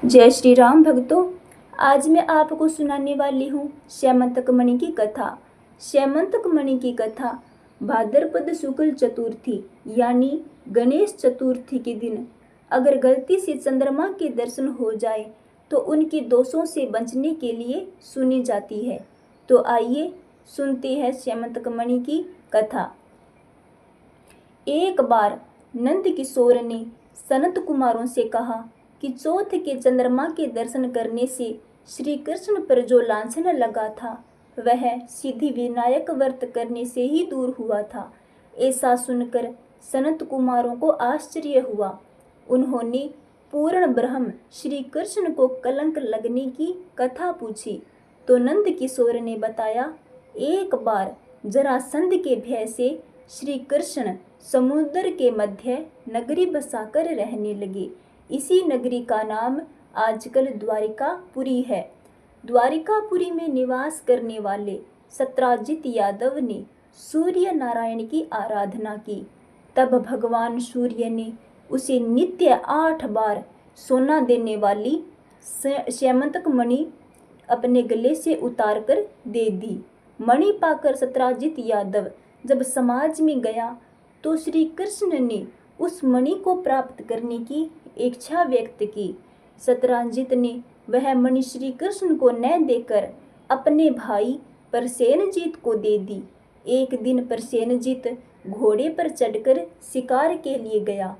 जय श्री राम भक्तों। आज मैं आपको सुनाने वाली हूँ श्यामंतक मणि की कथा। श्यामंतक मणि की कथा भाद्रपद शुक्ल चतुर्थी यानी गणेश चतुर्थी के दिन अगर गलती से चंद्रमा के दर्शन हो जाए तो उनके दोषों से बचने के लिए सुनी जाती है। तो आइए सुनते हैं श्यामंतक मणि की कथा। एक बार नंद किशोर ने सनत कुमारों से कहा कि चौथ के चंद्रमा के दर्शन करने से श्री कृष्ण पर जो लांछन लगा था वह सिद्धि विनायक व्रत करने से ही दूर हुआ था। ऐसा सुनकर सनत कुमारों को आश्चर्य हुआ। उन्होंने पूर्ण ब्रह्म श्री कृष्ण को कलंक लगने की कथा पूछी तो नंद किशोर ने बताया, एक बार जरासंध के भय से श्री कृष्ण समुद्र के मध्य नगरी बसाकर रहने लगे। इसी नगरी का नाम आजकल द्वारिकापुरी है। द्वारिकापुरी में निवास करने वाले सत्राजित यादव ने सूर्य नारायण की आराधना की। तब भगवान सूर्य ने उसे नित्य 8 बार सोना देने वाली श्यामंतक मणि अपने गले से उतार कर दे दी। मणि पाकर सत्राजित यादव जब समाज में गया तो श्री कृष्ण ने उस मणि को प्राप्त करने की इच्छा व्यक्त की। सत्राजित ने वह मणि श्री कृष्ण को न देकर अपने भाई प्रसेनजीत को दे दी। एक दिन प्रसेनजीत घोड़े पर चढ़कर शिकार के लिए गया।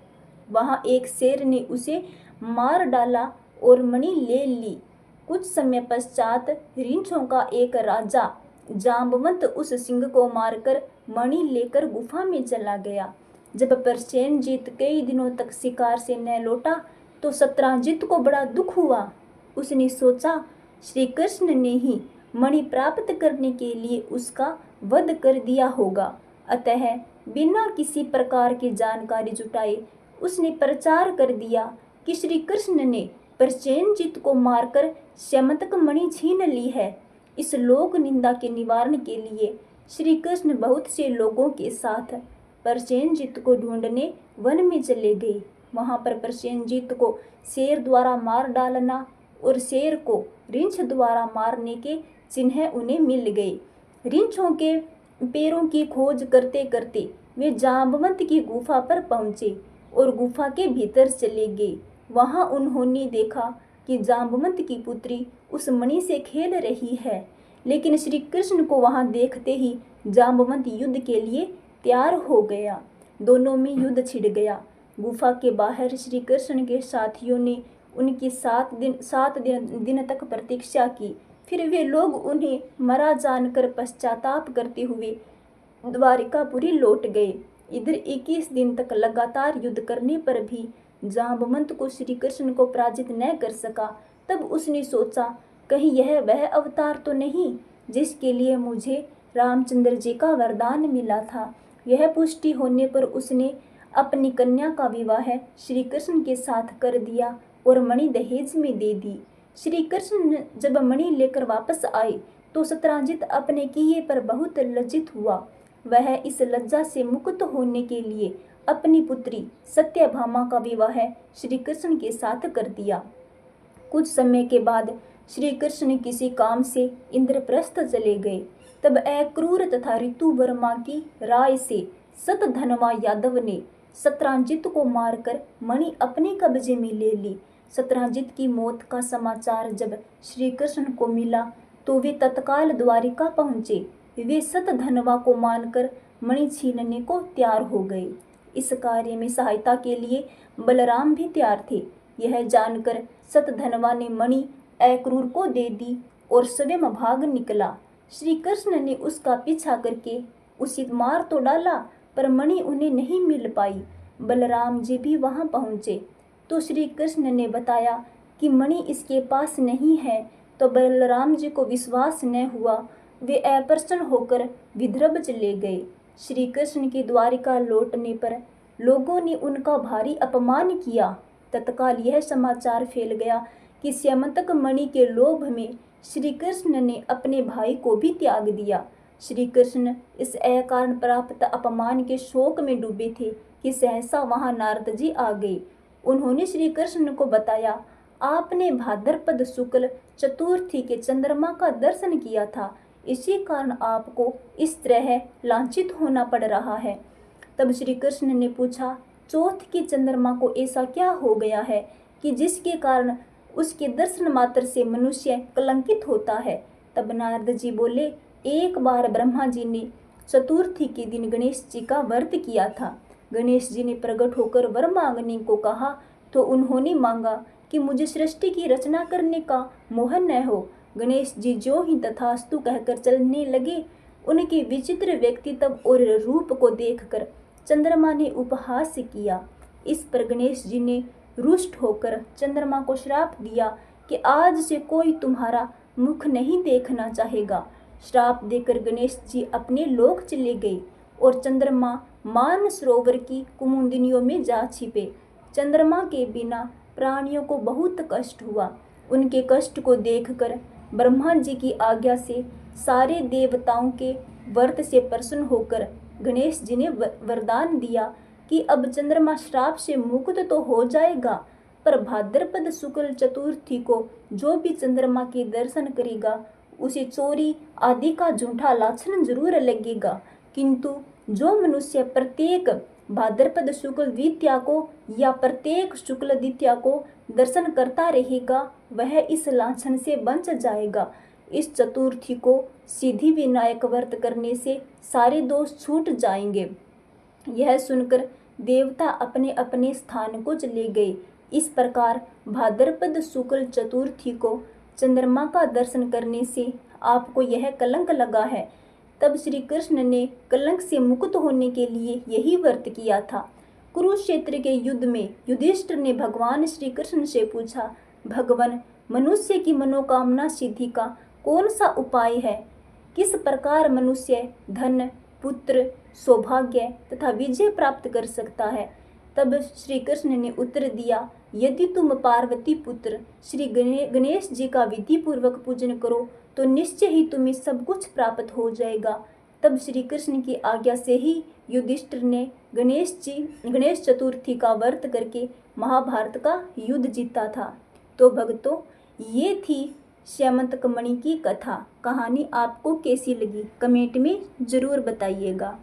वहां एक शेर ने उसे मार डाला और मणि ले ली। कुछ समय पश्चात रीछों का एक राजा जांबवंत उस सिंह को मारकर मणि लेकर गुफा में चला गया। जब प्रसेनजीत कई दिनों तक शिकार से न लौटा तो सत्राजित को बड़ा दुख हुआ। उसने सोचा श्री कृष्ण ने ही मणि प्राप्त करने के लिए उसका वध कर दिया होगा। अतः बिना किसी प्रकार की जानकारी जुटाए उसने प्रचार कर दिया कि श्री कृष्ण ने प्रसेनजीत को मारकर श्यामंतक मणि छीन ली है। इस लोक निंदा के निवारण के लिए श्री कृष्ण बहुत से लोगों के साथ प्रसेनजीत को ढूंढने वन में चले गए। वहां पर प्रसेनजीत को शेर द्वारा मार डालना और शेर को रीछ द्वारा मारने के चिन्ह उन्हें मिल गए। रीछों के पैरों की खोज करते करते वे जांबवंत की गुफा पर पहुंचे और गुफा के भीतर चले गए। वहां उन्होंने देखा कि जांबवंत की पुत्री उस मणि से खेल रही है, लेकिन श्री कृष्ण को वहां देखते ही जांबवंत युद्ध के लिए तैयार हो गया। दोनों में युद्ध छिड़ गया। गुफा के बाहर श्री कृष्ण के साथियों ने उनकी 7 दिन तक प्रतीक्षा की। फिर वे लोग उन्हें मरा जानकर पश्चाताप करते हुए द्वारिकापुरी लौट गए। इधर 21 दिन तक लगातार युद्ध करने पर भी जांबवंत को श्री कृष्ण को पराजित न कर सका। तब उसने सोचा, कहीं यह वह अवतार तो नहीं जिसके लिए मुझे रामचंद्र जी का वरदान मिला था। यह पुष्टि होने पर उसने अपनी कन्या का विवाह श्री कृष्ण के साथ कर दिया और मणि दहेज में दे दी। श्री कृष्ण जब मणि लेकर वापस आए तो सत्राजित अपने किए पर बहुत लज्जित हुआ। वह इस लज्जा से मुक्त होने के लिए अपनी पुत्री सत्यभामा का विवाह श्री कृष्ण के साथ कर दिया। कुछ समय के बाद श्री कृष्ण किसी काम से इंद्रप्रस्थ चले गए। तब अक्रूर तथा ऋतुवर्मा की राय से सतधनवा यादव ने सत्राजित को मारकर मणि अपने कब्जे में ले ली। सत्राजित की मौत का समाचार जब श्री कृष्ण को मिला तो वे तत्काल द्वारिका पहुंचे। वे सतधनवा को मानकर मणि छीनने को तैयार हो गए। इस कार्य में सहायता के लिए बलराम भी तैयार थे। यह जानकर सतधनवा ने मणि अक्रूर को दे दी और स्वयं भाग निकला। श्री कृष्ण ने उसका पीछा करके उसे मार तो डाला पर मणि उन्हें नहीं मिल पाई। बलराम जी भी वहां पहुंचे तो श्री कृष्ण ने बताया कि मणि इसके पास नहीं है। तो बलराम जी को विश्वास न हुआ। वे अप्रसन्न होकर विदर्भ चले गए। श्री कृष्ण के द्वारिका लौटने पर लोगों ने उनका भारी अपमान किया। तत्काल यह समाचार फैल गया कि श्यामंतक मणि के लोभ में श्री कृष्ण ने अपने भाई को भी त्याग दिया। श्री कृष्ण इस अकारण प्राप्त अपमान के शोक में डूबे थे कि सहसा वहां नारद जी आ गए। उन्होंने श्री कृष्ण को बताया, आपने भाद्रपद शुक्ल चतुर्थी के चंद्रमा का दर्शन किया था, इसी कारण आपको इस तरह लांछित होना पड़ रहा है। तब श्री कृष्ण ने पूछा, चौथ के चंद्रमा को ऐसा क्या हो गया है कि जिसके कारण उसके दर्शन मात्र से मनुष्य कलंकित होता है। तब नारद जी बोले, एक बार ब्रह्मा जी ने चतुर्थी के दिन गणेश जी का व्रत किया था। गणेश जी ने प्रकट होकर वर मांगने को कहा तो उन्होंने मांगा कि मुझे सृष्टि की रचना करने का मोह न हो। गणेश जी जो ही तथास्तु कहकर चलने लगे, उनके विचित्र व्यक्तित्व और रूप को देखकर चंद्रमा ने उपहास किया। इस पर गणेश जी ने रुष्ट होकर चंद्रमा को श्राप दिया कि आज से कोई तुम्हारा मुख नहीं देखना चाहेगा। श्राप देकर गणेश जी अपने लोक चले गए और चंद्रमा मान सरोवर की कुमुदिनियों में जा छिपे। चंद्रमा के बिना प्राणियों को बहुत कष्ट हुआ। उनके कष्ट को देखकर ब्रह्मा जी की आज्ञा से सारे देवताओं के व्रत से प्रसन्न होकर गणेश जी ने वरदान दिया कि अब चंद्रमा श्राप से मुक्त तो हो जाएगा, पर भाद्रपद शुक्ल चतुर्थी को जो भी चंद्रमा के दर्शन करेगा उसे चोरी आदि का झूठा लाछन जरूर लगेगा, किंतु जो मनुष्य प्रत्येक भाद्रपद शुक्ल द्वितीया को या प्रत्येक शुक्ल द्वितीया को दर्शन करता रहेगा वह इस लाछन से बच जाएगा। इस चतुर्थी को सिद्धि विनायक व्रत करने से सारे दोष छूट जाएंगे। यह सुनकर देवता अपने अपने स्थान को चले गए। इस प्रकार भाद्रपद शुक्ल चतुर्थी को चंद्रमा का दर्शन करने से आपको यह कलंक लगा है। तब श्री कृष्ण ने कलंक से मुक्त होने के लिए यही व्रत किया था। कुरुक्षेत्र के युद्ध में युधिष्ठिर ने भगवान श्री कृष्ण से पूछा, भगवान, मनुष्य की मनोकामना सिद्धि का कौन सा उपाय है? किस प्रकार मनुष्य धन, पुत्र, सौभाग्य तथा विजय प्राप्त कर सकता है? तब श्री कृष्ण ने उत्तर दिया, यदि तुम पार्वती पुत्र श्री गणेश जी का विधि पूर्वक पूजन करो तो निश्चय ही तुम्हें सब कुछ प्राप्त हो जाएगा। तब श्री कृष्ण की आज्ञा से ही युधिष्ठिर ने गणेश चतुर्थी का व्रत करके महाभारत का युद्ध जीता था। तो भक्तों, ये थी श्यामंतक मणि की कथा। कहानी आपको कैसी लगी कमेंट में जरूर बताइएगा।